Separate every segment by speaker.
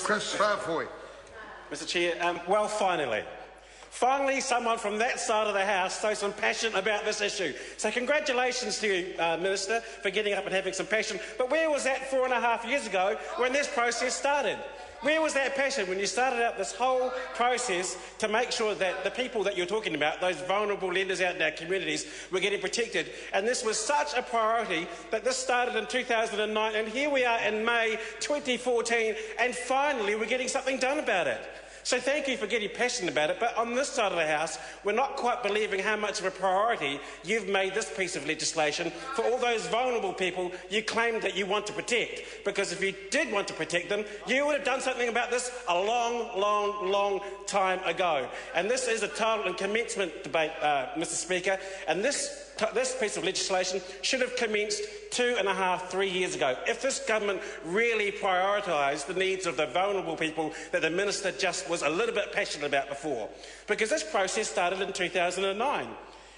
Speaker 1: Chris Farfoy.
Speaker 2: Mr Chair, well, finally. Finally, someone from that side of the House shows some passion about this issue. So congratulations to you, Minister, for getting up and having some passion. But where was that 4.5 years ago when this process started? Where was that passion when you started out this whole process to make sure that the people that you're talking about, those vulnerable lenders out in our communities, were getting protected? And this was such a priority that this started in 2009, and here we are in May 2014, and finally we're getting something done about it. So thank you for getting passionate about it, but on this side of the House, we're not quite believing how much of a priority you've made this piece of legislation for all those vulnerable people you claim that you want to protect. Because if you did want to protect them, you would have done something about this a long time ago. And this is a title and commencement debate, Mr Speaker, and this piece of legislation should have commenced 2.5, 3 years ago. If this government really prioritised the needs of the vulnerable people that the Minister just was a little bit passionate about before. Because this process started in 2009.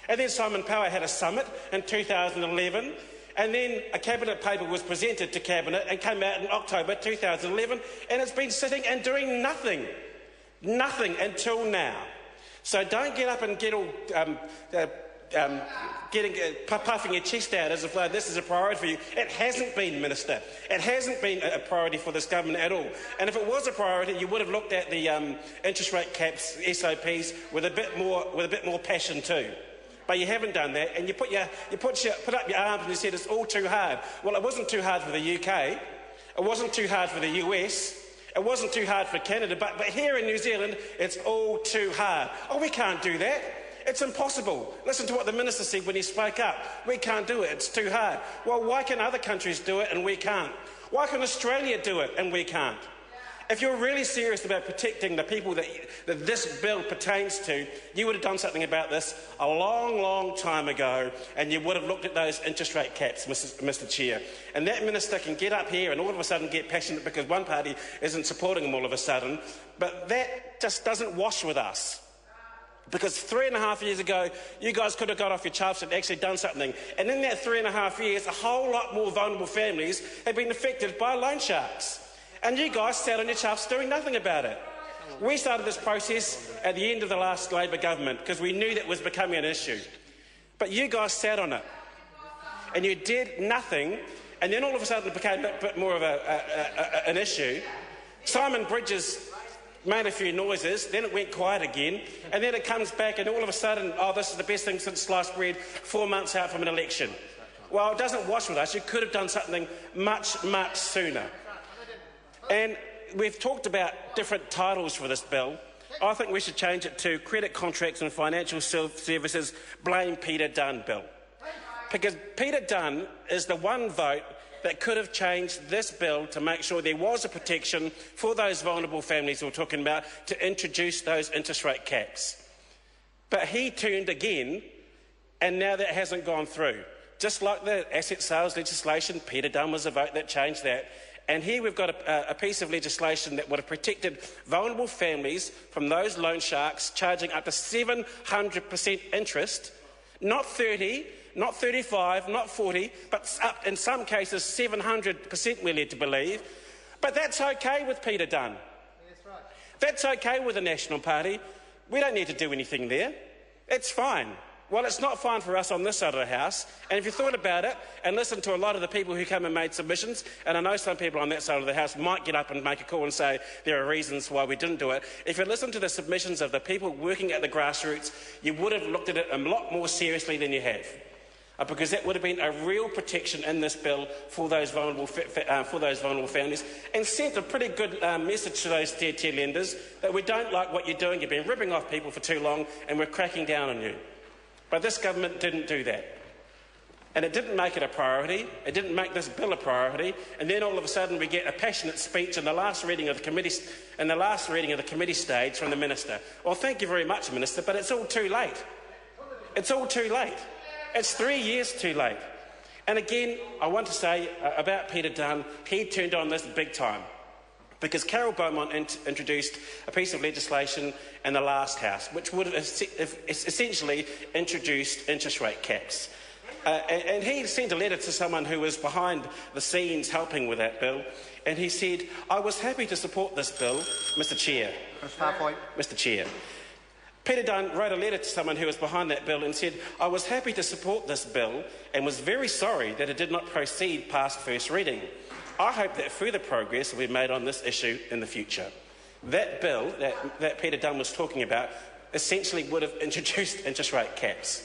Speaker 2: And then Simon Power had a summit in 2011. And then a Cabinet paper was presented to Cabinet and came out in October 2011. And it's been sitting and doing nothing. Nothing until now. So don't get up and get all... puffing your chest out as if this is a priority for you. It hasn't been, Minister. It hasn't been a priority for this government at all. And if it was a priority, you would have looked at the interest rate caps, SOPs, with a bit more passion too. But you haven't done that, and you put up your arms and you said it's all too hard. Well, it wasn't too hard for the UK. It wasn't too hard for the US. It wasn't too hard for Canada. But here in New Zealand, it's all too hard. Oh, we can't do that. It's impossible. Listen to what the Minister said when he spoke up. We can't do it. It's too hard. Well, why can other countries do it and we can't? Why can Australia do it and we can't? If you're really serious about protecting the people that this bill pertains to, you would have done something about this a long time ago, and you would have looked at those interest rate caps, Mr Chair. And that Minister can get up here and all of a sudden get passionate because one party isn't supporting him all of a sudden, but that just doesn't wash with us. Because 3.5 years ago, you guys could have got off your chuffs and actually done something. And in that 3.5 years, a whole lot more vulnerable families have been affected by loan sharks. And you guys sat on your chuffs doing nothing about it. We started this process at the end of the last Labor government because we knew that was becoming an issue. But you guys sat on it. And you did nothing. And then all of a sudden it became a bit more of an issue. Simon Bridges made a few noises, then it went quiet again, and then it comes back and all of a sudden, oh, this is the best thing since sliced bread 4 months out from an election. Well, it doesn't wash with us. You could have done something much sooner. And we've talked about different titles for this bill. I think we should change it to Credit Contracts and Financial Services Blame Peter Dunn Bill. Because Peter Dunn is the one vote that could have changed this bill to make sure there was a protection for those vulnerable families we're talking about to introduce those interest rate caps. But he turned again, and now that hasn't gone through. Just like the asset sales legislation, Peter Dunn was the vote that changed that. And here we've got a piece of legislation that would have protected vulnerable families from those loan sharks charging up to 700% interest, not 30, not 35, not 40, but up in some cases 700%, we're led to believe. But that's okay with Peter Dunn. That's right. That's okay with the National Party. We don't need to do anything there. It's fine. Well, it's not fine for us on this side of the House. And if you thought about it and listened to a lot of the people who come and made submissions, and I know some people on that side of the House might get up and make a call and say there are reasons why we didn't do it. If you listened to the submissions of the people working at the grassroots, you would have looked at it a lot more seriously than you have. Because that would have been a real protection in this bill for those vulnerable families, and sent a pretty good message to those tier lenders that we don't like what you're doing, you've been ripping off people for too long, and we're cracking down on you. But this government didn't do that. And it didn't make it a priority, it didn't make this bill a priority, and then all of a sudden we get a passionate speech in the last reading of the committee stage from the Minister. Well, thank you very much, Minister, but it's all too late. It's all too late. It's 3 years too late. And again, I want to say about Peter Dunn, he turned on this big time. Because Carol Beaumont introduced a piece of legislation in the last House, which would have essentially introduced interest rate caps. And he sent a letter to someone who was behind the scenes helping with that bill, and he said, "I was happy to support this bill, Mr Chair." Mr Chair. Peter Dunn wrote a letter to someone who was behind that bill and said, "I was happy to support this bill and was very sorry that it did not proceed past first reading. I hope that further progress will be made on this issue in the future." That bill that Peter Dunn was talking about essentially would have introduced interest rate caps.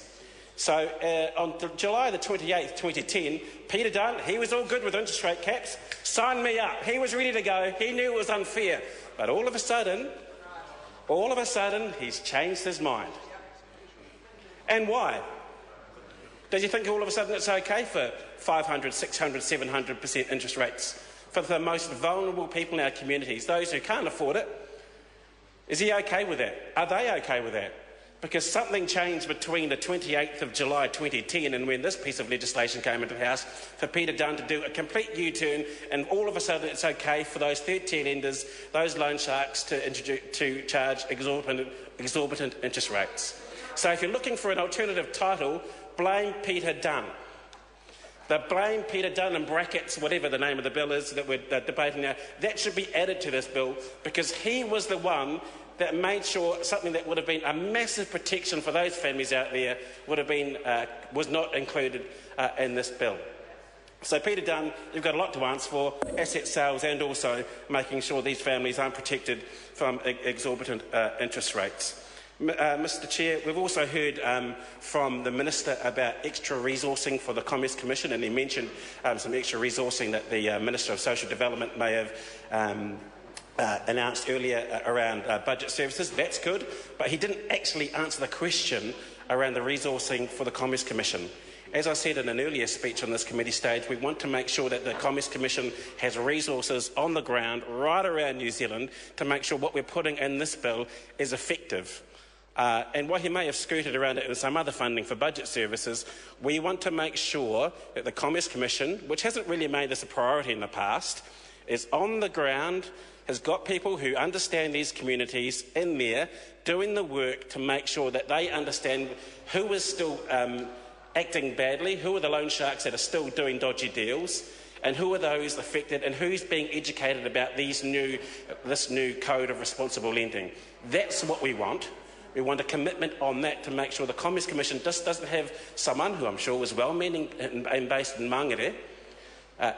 Speaker 2: So on July the 28th, 2010, Peter Dunn, he was all good with interest rate caps. Sign me up. He was ready to go. He knew it was unfair. But all of a sudden, he's changed his mind. And why? Does he think all of a sudden it's okay for 500, 600, 700% interest rates for the most vulnerable people in our communities, those who can't afford it? Is he okay with that? Are they okay with that? Because something changed between the 28th of July 2010 and when this piece of legislation came into the House for Peter Dunn to do a complete U-turn, and all of a sudden it's okay for those third-tier lenders, those loan sharks, to charge exorbitant interest rates. So if you're looking for an alternative title, blame Peter Dunn. The blame Peter Dunn in brackets, whatever the name of the bill is that we're debating now, that should be added to this bill, because he was the one that made sure something that would have been a massive protection for those families out there was not included in this bill. So Peter Dunn, you've got a lot to answer for, asset sales and also making sure these families aren't protected from exorbitant interest rates. Mr Chair, we've also heard from the Minister about extra resourcing for the Commerce Commission, and he mentioned some extra resourcing that the Minister of Social Development may have announced earlier around budget services. That's good, but he didn't actually answer the question around the resourcing for the Commerce Commission. As I said in an earlier speech on this committee stage, we want to make sure that the Commerce Commission has resources on the ground right around New Zealand to make sure what we're putting in this bill is effective. And while he may have skirted around it with some other funding for budget services, we want to make sure that the Commerce Commission, which hasn't really made this a priority in the past, is on the ground, has got people who understand these communities in there doing the work to make sure that they understand who is still acting badly, who are the loan sharks that are still doing dodgy deals, and who are those affected, and who's being educated about this new code of responsible lending. That's what we want. We want a commitment on that to make sure the Commerce Commission just doesn't have someone who I'm sure was well-meaning and based in Mangere,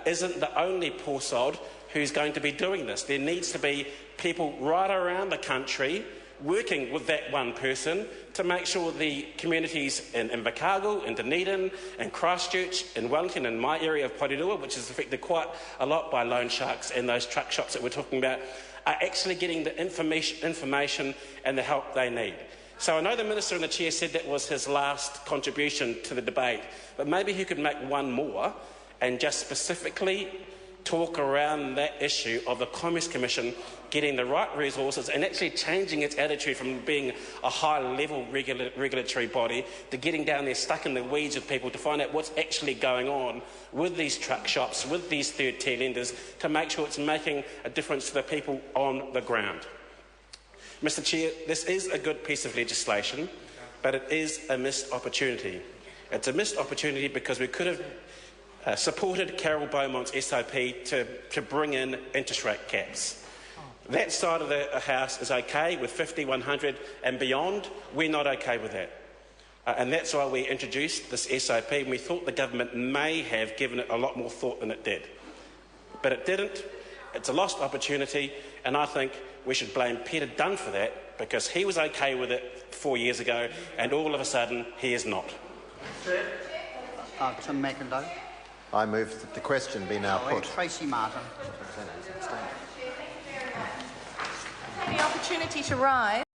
Speaker 2: isn't the only poor sod who's going to be doing this. There needs to be people right around the country working with that one person to make sure the communities in Invercargill, in Dunedin, in Christchurch, in Wellington, in my area of Porirua, which is affected quite a lot by loan sharks and those truck shops that we're talking about, are actually getting the information and the help they need. So I know the Minister and the Chair said that was his last contribution to the debate, but maybe he could make one more and just specifically talk around that issue of the Commerce Commission getting the right resources and actually changing its attitude from being a high-level regulatory body to getting down there stuck in the weeds with people to find out what's actually going on with these truck shops, with these third-tier lenders, to make sure it's making a difference to the people on the ground. Mr Chair, this is a good piece of legislation, but it is a missed opportunity. It's a missed opportunity because we could have supported Carol Beaumont's SOP to bring in interest rate caps. That side of the House is okay with 50, 100 and beyond. We're not okay with that. And that's why we introduced this SOP, and we thought the government may have given it a lot more thought than it did. But it didn't. It's a lost opportunity, and I think we should blame Peter Dunn for that, because he was okay with it 4 years ago, and all of a sudden he is not.
Speaker 1: Tim McIndoe.
Speaker 3: I move that the question be now put.
Speaker 1: Tracy Martin.
Speaker 4: The opportunity to rise.